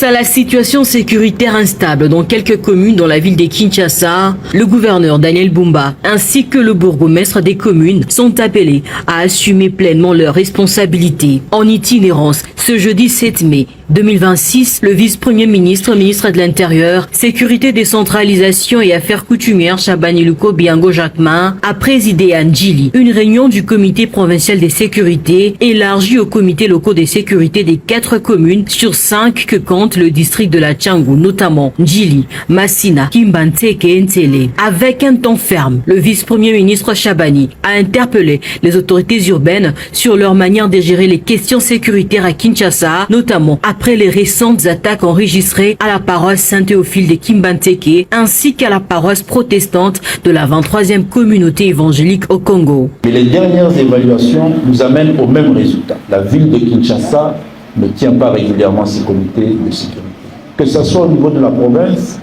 Face à la situation sécuritaire instable dans quelques communes dans la ville de Kinshasa, le gouverneur Daniel Bumba ainsi que le bourgmestre des communes sont appelés à assumer pleinement leurs responsabilités. En itinérance, ce jeudi 7 mai 2026, le vice-premier ministre, ministre de l'Intérieur, Sécurité, Décentralisation et Affaires coutumières Chabani Luko Biango Jacquemin a présidé à Ndjili une réunion du comité provincial des sécurités élargie aux comités locaux des sécurités des 4 communes sur 5 que compte le district de la Tchangou, notamment Ndjili, Massina, Kimbanteke et Ntele. Avec un ton ferme, le vice-premier ministre Chabani a interpellé les autorités urbaines sur leur manière de gérer les questions sécuritaires à Kinshasa, notamment après les récentes attaques enregistrées à la paroisse Saint-Théophile de Kimbanteke ainsi qu'à la paroisse protestante de la 23e communauté évangélique au Congo. Mais les dernières évaluations nous amènent au même résultat. La ville de Kinshasa ne tient pas régulièrement ses comités de sécurité. Que ce soit au niveau de la province,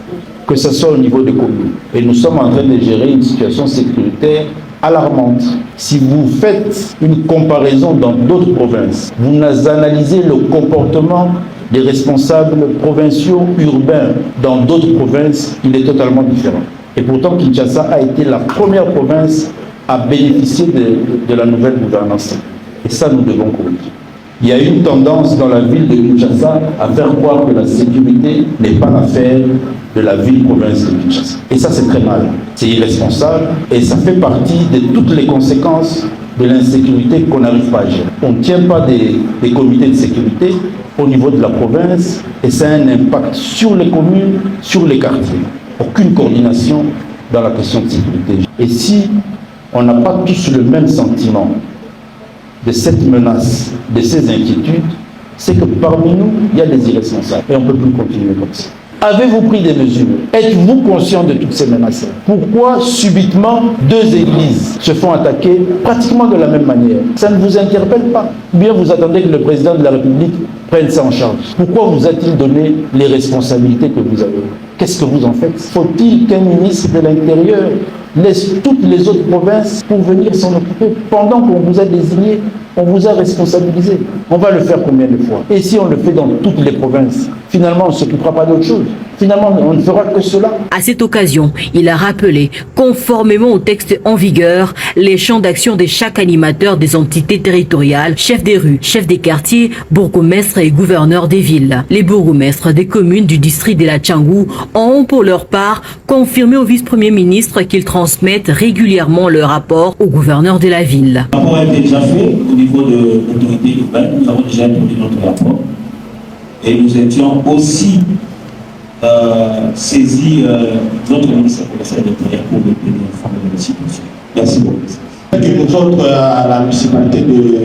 que ce soit au niveau des communes. Et nous sommes en train de gérer une situation sécuritaire alarmante. Si vous faites une comparaison dans d'autres provinces, vous analysez le comportement des responsables provinciaux urbains dans d'autres provinces, il est totalement différent. Et pourtant, Kinshasa a été la première province à bénéficier de la nouvelle gouvernance. Et ça, nous devons corriger. Il y a une tendance dans la ville de Kinshasa à faire croire que la sécurité n'est pas l'affaire de la ville-province de Kinshasa. Et ça, c'est très mal. C'est irresponsable et ça fait partie de toutes les conséquences de l'insécurité qu'on n'arrive pas à gérer. On ne tient pas des comités de sécurité au niveau de la province et ça a un impact sur les communes, sur les quartiers. Aucune coordination dans la question de sécurité. Et si on n'a pas tous le même sentiment de cette menace, de ces inquiétudes, c'est que parmi nous, il y a des irresponsables. Et on ne peut plus continuer comme ça. Avez-vous pris des mesures? Êtes-vous conscient de toutes ces menaces? Pourquoi subitement 2 églises se font attaquer pratiquement de la même manière? Ça ne vous interpelle pas? Ou bien vous attendez que le président de la République prenne ça en charge? Pourquoi vous a-t-il donné les responsabilités que vous avez? Qu'est-ce que vous en faites? Faut-il qu'un ministre de l'Intérieur laisse toutes les autres provinces pour venir s'en occuper pendant qu'on vous a désigné, on vous a responsabilisé? On va le faire combien de fois? Et si on le fait dans toutes les provinces, finalement on ne s'occupera pas d'autre chose. Finalement, on ne fera que cela. À cette occasion, il a rappelé, conformément au texte en vigueur, les champs d'action de chaque animateur des entités territoriales, chefs des rues, chefs des quartiers, bourgmestres et gouverneurs des villes. Les bourgmestres des communes du district de la Tchangou ont, pour leur part, confirmé au vice-premier ministre qu'ils transmettent régulièrement leur rapport au gouverneur de la ville. Le rapport a été déjà fait au niveau de l'autorité urbaine. Nous avons déjà produit notre rapport. Et nous étions aussi saisi notre ministère de l'Intérieur pour le tenir informé de la situation. Merci beaucoup. Nous autres, à la municipalité de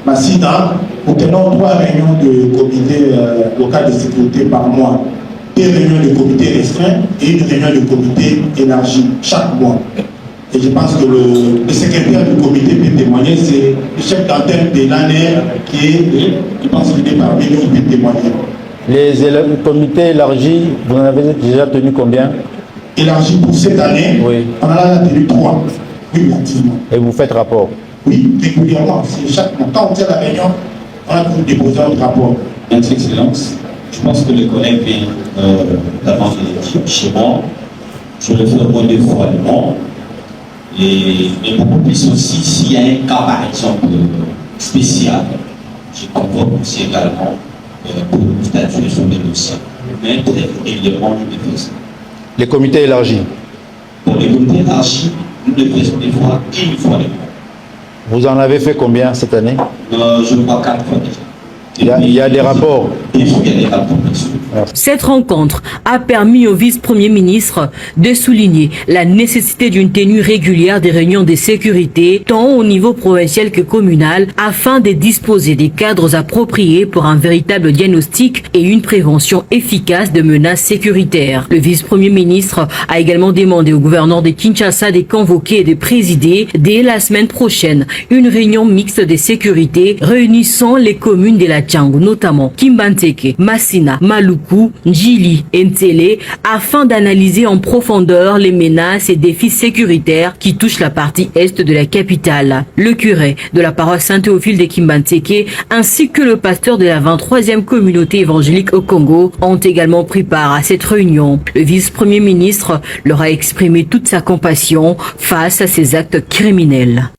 Massina, nous tenons 3 réunions de comité local de sécurité par mois. 2 réunions de comité restreint et une réunion de comité élargi chaque mois. Et je pense que le secrétaire du comité peut témoigner, c'est le chef d'antenne de l'ANR qui est, je pense qu'il est parmi nous, qui peut témoigner. Les comités élargis, vous en avez déjà tenu combien? Élargi pour cette année, oui. On en a tenu 3. Oui, activement. Et vous faites rapport? Oui, régulièrement. Chaque mois. Quand on fait la réunion, on a pu déposer notre rapport. Votre Excellence, je pense que les collègues viennent d'avant chez moi. Je le fais au moins 2 fois le mois. Et beaucoup plus aussi, s'il y a un cas par exemple spécial, je convoque aussi également pour statuer sur les dossiers. Mais très régulièrement, nous le faisons. Les comités élargis? Pour les comités élargis, nous le faisons des fois et une fois le mois. Vous en avez fait combien cette année? Je crois 4 fois déjà. Il y a des rapports. Cette rencontre a permis au vice-premier ministre de souligner la nécessité d'une tenue régulière des réunions de sécurité, tant au niveau provincial que communal, afin de disposer des cadres appropriés pour un véritable diagnostic et une prévention efficace de menaces sécuritaires. Le vice-premier ministre a également demandé au gouverneur de Kinshasa de convoquer et de présider dès la semaine prochaine une réunion mixte de sécurité réunissant les communes de la Tchangou, notamment Kimbanteke, Massina, Maluku, Paluku, Njili et Ntsele afin d'analyser en profondeur les menaces et défis sécuritaires qui touchent la partie est de la capitale. Le curé de la paroisse Saint-Théophile de Kimbantseke ainsi que le pasteur de la 23e communauté évangélique au Congo ont également pris part à cette réunion. Le vice-premier ministre leur a exprimé toute sa compassion face à ces actes criminels.